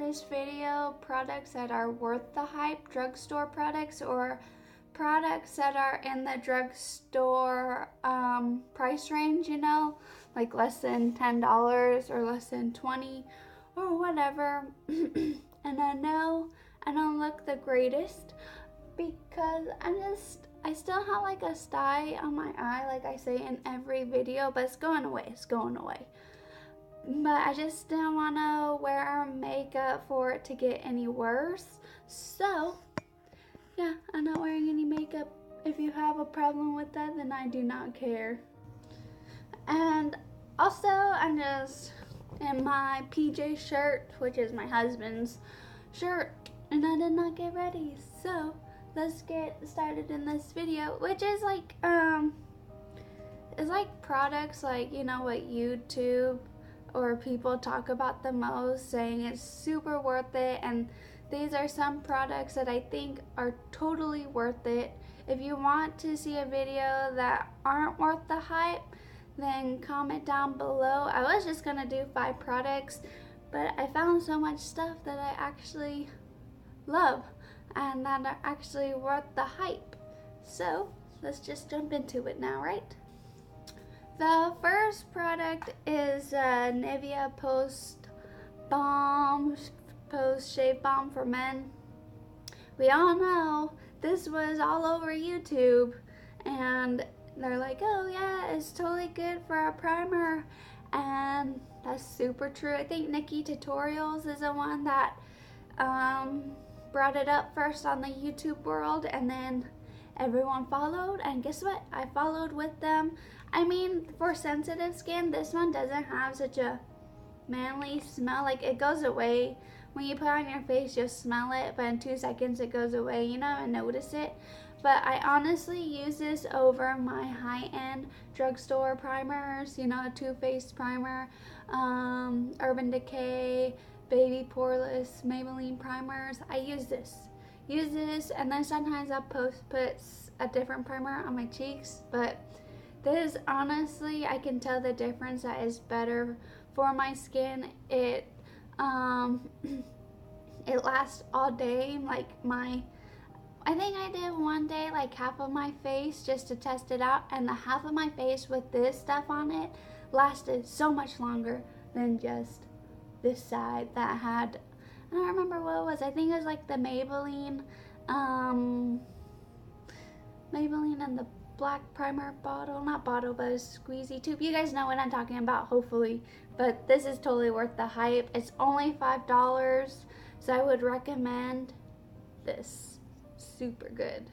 this video products that are worth the hype, drugstore products, or products that are in the drugstore price range, you know, like less than $10 or less than $20 or whatever. And I know I don't look the greatest because I still have like a stye on my eye, like I say in every video, but it's going away. But I just didn't want to wear makeup for it to get any worse. So yeah, I'm not wearing any makeup. If you have a problem with that, then I do not care. And also, I'm just in my PJ shirt, which is my husband's shirt, and I did not get ready. So let's get started in this video, which is like it's like products, like, you know, what YouTube or people talk about the most, saying it's super worth it. And these are some products that I think are totally worth it. If you want to see a video that aren't worth the hype, then comment down below. I was just gonna do 5 products, but I found so much stuff that I actually love and that are actually worth the hype. So let's just jump into it now, right? The first product is Nivea Post Shave Balm for Men. We all know this was all over YouTube, and they're like, oh yeah, it's totally good for a primer, and that's super true. I think Nikki Tutorials is the one that brought it up first on the YouTube world, and then everyone followed, and guess what? I followed with them. I mean, for sensitive skin, this one doesn't have such a manly smell. Like, it goes away. When you put it on your face, you'll smell it, but in 2 seconds it goes away, you know, and notice it. But I honestly use this over my high-end drugstore primers, you know, a Too Faced primer, Urban Decay, Baby Poreless, Maybelline primers. I use this, and then sometimes I'll put a different primer on my cheeks, but this, honestly, I can tell the difference that is better for my skin. It lasts all day. Like, I think I did one day like half of my face just to test it out, and the half of my face with this stuff on it lasted so much longer than just this side that had, I don't remember what it was. I think it was like the Maybelline and the black primer bottle, not bottle, but a squeezy tube. You guys know what I'm talking about, hopefully. But this is totally worth the hype. It's only $5, so I would recommend this. Super good.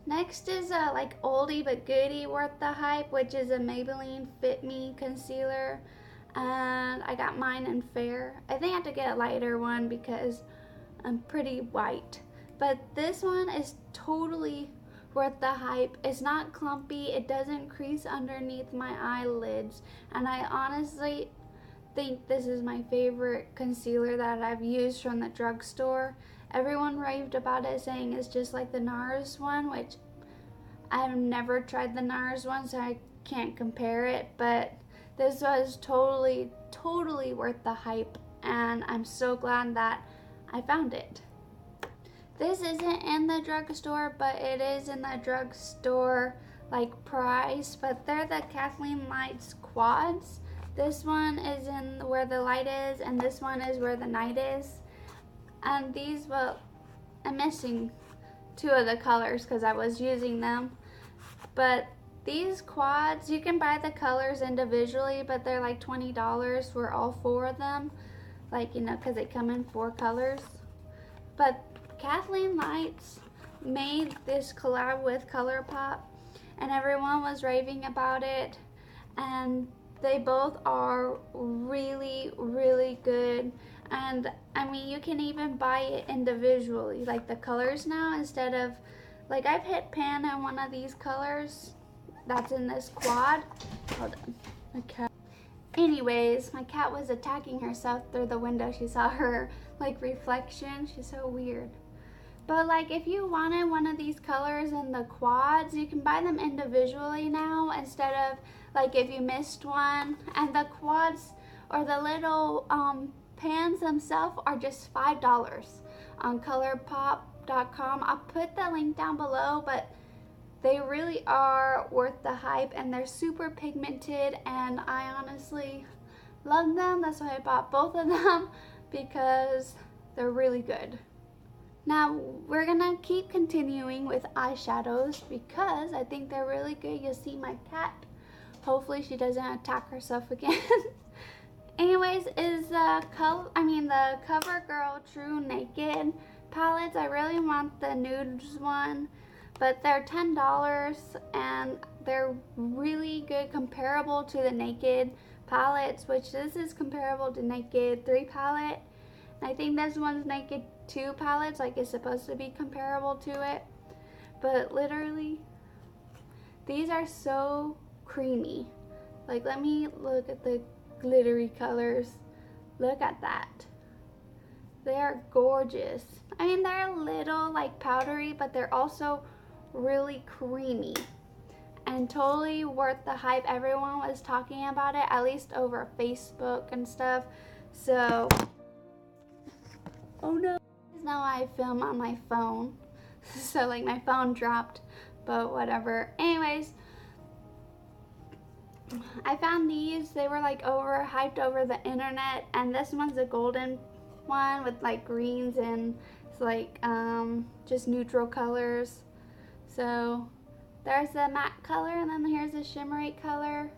Next is a like oldie but goodie worth the hype, which is a Maybelline Fit Me concealer, and I got mine in fair. I think I have to get a lighter one because I'm pretty white, but this one is totally worth the hype. It's not clumpy, it doesn't crease underneath my eyelids, and I honestly think this is my favorite concealer that I've used from the drugstore. Everyone raved about it, saying it's just like the NARS one, which I've never tried the NARS one, so I can't compare it, but this was totally worth the hype, and I'm so glad that I found it. This isn't in the drugstore, but it is in the drugstore like price, but they're the Kathleen Lights quads. This one is in where the light is, and this one is where the night is. And these, well, I'm missing 2 of the colors because I was using them. But these quads, you can buy the colors individually, but they're like $20 for all 4 of them. Like, you know, because they come in 4 colors. But Kathleen Lights made this collab with ColourPop, and everyone was raving about it, and they both are really good. And I mean, you can even buy it individually, like the colors now, instead of, like, I've hit pan in one of these colors that's in this quad. Hold on, my cat. Anyways, my cat was attacking herself through the window. She saw her like reflection. She's so weird. But like, if you wanted one of these colors in the quads, you can buy them individually now, instead of like if you missed one. And the quads, or the little pans themselves are just $5 on ColourPop.com. I'll put the link down below, but they really are worth the hype, and they're super pigmented, and I honestly love them. That's why I bought both of them, because they're really good. Now we're gonna keep continuing with eyeshadows because I think they're really good. You'll see my cat. Hopefully she doesn't attack herself again. Anyways, is the CoverGirl True Naked palettes. I really want the nudes one, but they're $10 and they're really good, comparable to the Naked palettes, which this is comparable to Naked 3 palette. I think this one's Naked 2 palettes, like it's supposed to be comparable to it. But literally, these are so creamy. Like, let me look at the glittery colors. Look at that. They are gorgeous. I mean, they're a little like powdery, but they're also really creamy. And totally worth the hype. Everyone was talking about it, at least over Facebook and stuff. So, oh no. Now I film on my phone. So like my phone dropped, but whatever. Anyways, I found these. They were like hyped over the internet, and this one's a golden one with like greens and it's like just neutral colors. So there's the matte color, and then here's the shimmery color.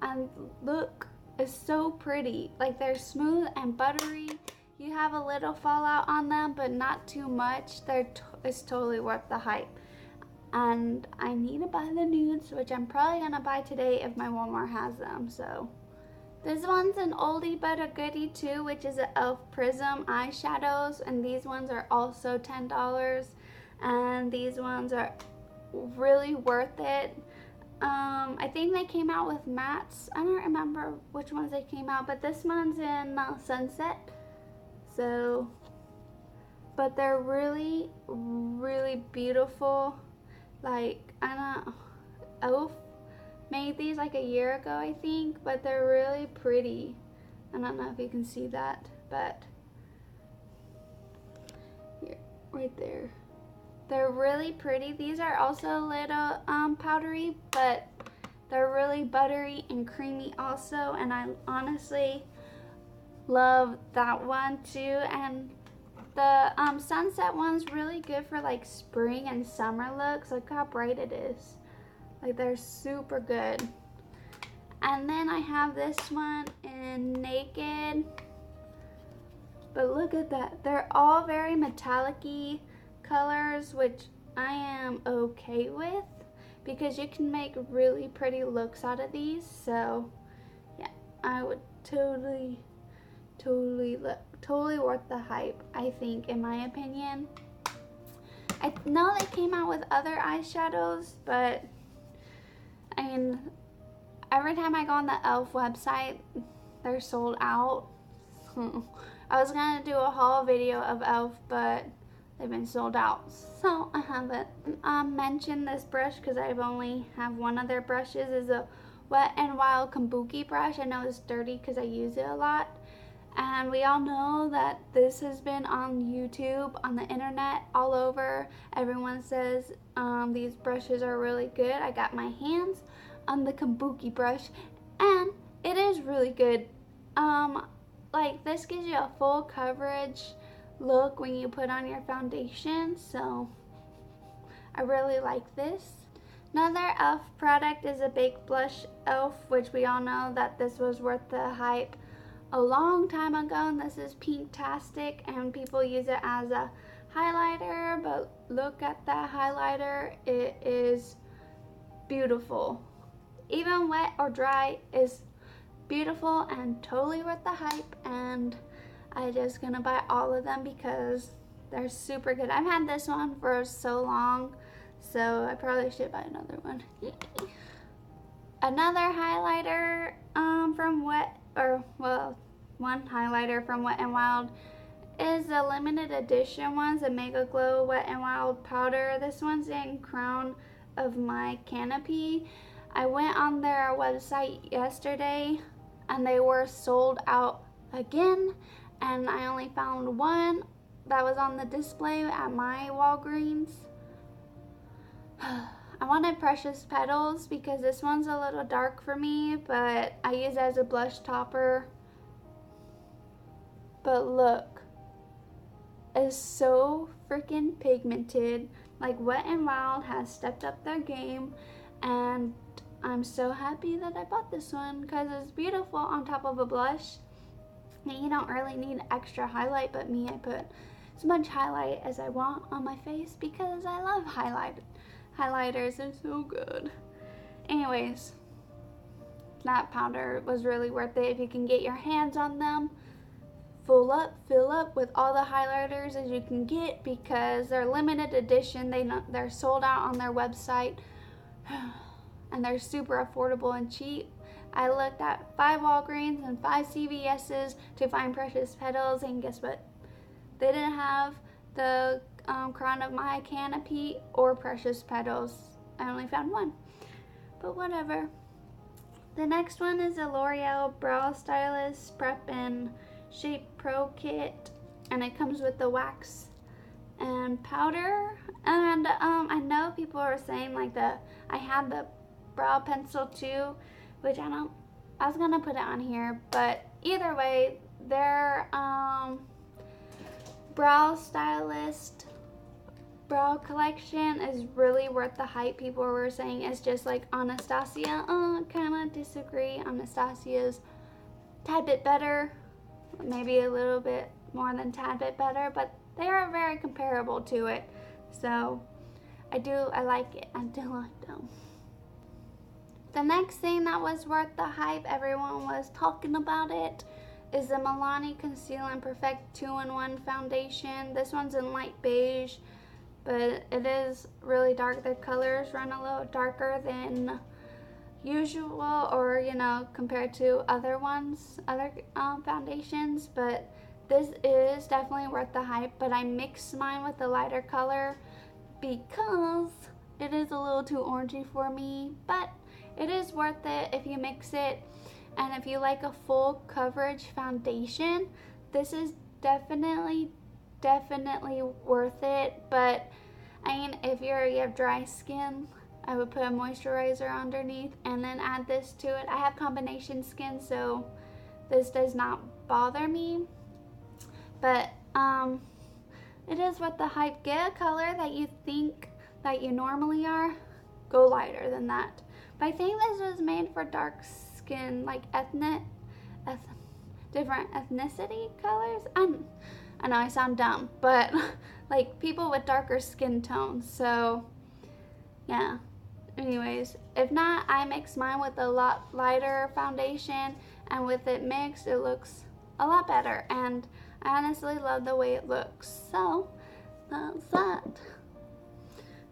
And look, it's so pretty. Like, they're smooth and buttery. You have a little fallout on them, but not too much. It's totally worth the hype. And I need to buy the nudes, which I'm probably gonna buy today if my Walmart has them. So this one's an oldie but a goodie too, which is an e.l.f. Prism eyeshadows, and these ones are also $10. And these ones are really worth it. I think they came out with mattes. I don't remember which ones they came out, but this one's in Sunset. So, but they're really, really beautiful. Like, I don't know, e.l.f. made these like a year ago, I think, but they're really pretty. I don't know if you can see that, but here, right there. They're really pretty. These are also a little powdery, but they're really buttery and creamy also, and I honestly love that one too. And the Sunset one's really good for like spring and summer looks. Look how bright it is. Like, they're super good. And then I have this one in Naked, but look at that. They're all very metallic-y colors, which I am okay with because you can make really pretty looks out of these. So yeah, I would totally worth the hype, I think, in my opinion. I know they came out with other eyeshadows, but I mean, every time I go on the e.l.f. website, they're sold out. I was gonna do a haul video of e.l.f., but they've been sold out, so I haven't mentioned this brush because I've only have one of their brushes. Is a Wet n Wild Kabuki brush. I know it's dirty because I use it a lot, and we all know that this has been on YouTube, on the internet, all over. Everyone says these brushes are really good. I got my hands on the Kabuki brush, and it is really good. Like, this gives you a full coverage look when you put on your foundation, so I really like this. Another e.l.f. product is a Baked Blush e.l.f., which we all know that this was worth the hype a long time ago, and this is Pinktastic, and people use it as a highlighter, but look at that highlighter. It is beautiful. Even wet or dry is beautiful and totally worth the hype, and I'm just gonna buy all of them because they're super good. I've had this one for so long, so I probably should buy another one. Another highlighter one highlighter from Wet n Wild is the limited edition ones, the Mega Glow Wet n Wild powder. This one's in Crown of My Canopy. I went on their website yesterday and they were sold out again, and I only found one that was on the display at my Walgreens. I wanted Precious Petals because this one's a little dark for me, but I use it as a blush topper. But look, it's so freaking pigmented. Like, Wet n Wild has stepped up their game, and I'm so happy that I bought this one because it's beautiful on top of a blush. And you don't really need extra highlight, but me, I put as much highlight as I want on my face because I love highlighters. They're so good. Anyways, that powder was really worth it if you can get your hands on them. Fill up with all the highlighters as you can get because they're limited edition. They're sold out on their website and they're super affordable and cheap. I looked at 5 Walgreens and 5 CVS's to find Precious Petals, and guess what? They didn't have the Crown of My Canopy or Precious Petals. I only found one, but whatever. The next one is a L'Oreal Brow Stylist Prep and Shape Pro Kit, and it comes with the wax and powder. And I know people are saying like I have the brow pencil too, which I was gonna put it on here, but either way, their Brow Stylist brow collection is really worth the hype. People were saying it's just like Anastasia. Kind of disagree. Anastasia's tad bit better, maybe a little bit more than tad bit better, but they are very comparable to it. So I like it. I do like them. The next thing that was worth the hype, everyone was talking about it, is the Milani Conceal and Perfect 2-in-1 foundation. This one's in light beige, but it is really dark. The colors run a little darker than usual, or compared to other foundations, but this is definitely worth the hype. But I mixed mine with the lighter color because it is a little too orangey for me, but it is worth it if you mix it. And if you like a full coverage foundation, this is definitely worth it. But I mean, if you have dry skin, I would put a moisturizer underneath and then add this to it. I have combination skin, so this does not bother me. But it is worth the hype. Get a color that you think that you normally are, go lighter than that. But I think this was made for dark skin, like different ethnicity colors. I know I sound dumb, but like people with darker skin tones. So yeah. Anyways, if not, I mix mine with a lot lighter foundation, and with it mixed, it looks a lot better. And I honestly love the way it looks. So that's that.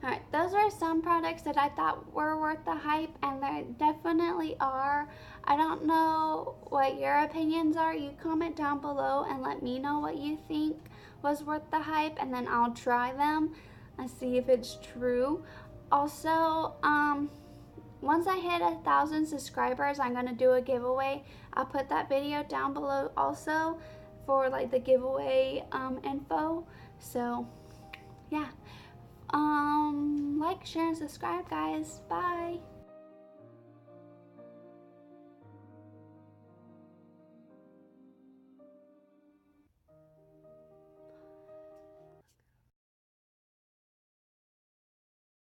Alright, those are some products that I thought were worth the hype, and they definitely are. I don't know what your opinions are. You comment down below and let me know what you think was worth the hype, and then I'll try them and see if it's true. Also, once I hit 1,000 subscribers, I'm gonna do a giveaway. I'll put that video down below also for like the giveaway info. So yeah. Like, share, and subscribe, guys. Bye.